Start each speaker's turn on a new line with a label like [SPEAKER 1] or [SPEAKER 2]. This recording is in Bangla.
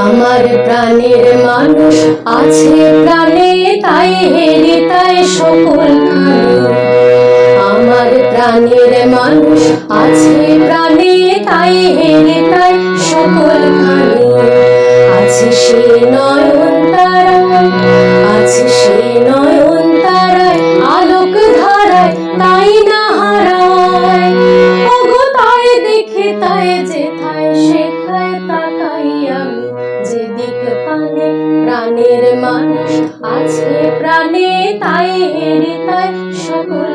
[SPEAKER 1] আমার প্রাণের মানুষ আছে প্রাণে, তাই হেরে তাই সকল খানি। আমার প্রাণের মানুষ আছে প্রাণে, তাই হেরে তাই সকল খানি। আছে সে নয়ন তারায়, আছে সে নয়ন তারায়, আলোক ধারায় তাই না হারায়। ওগো তাই দেখে তাই যেথায় সেথায় তাকাই আমি যেদিক পানে। প্রাণের মানুষ আছে প্রাণে, তাই হেরে তাই সকল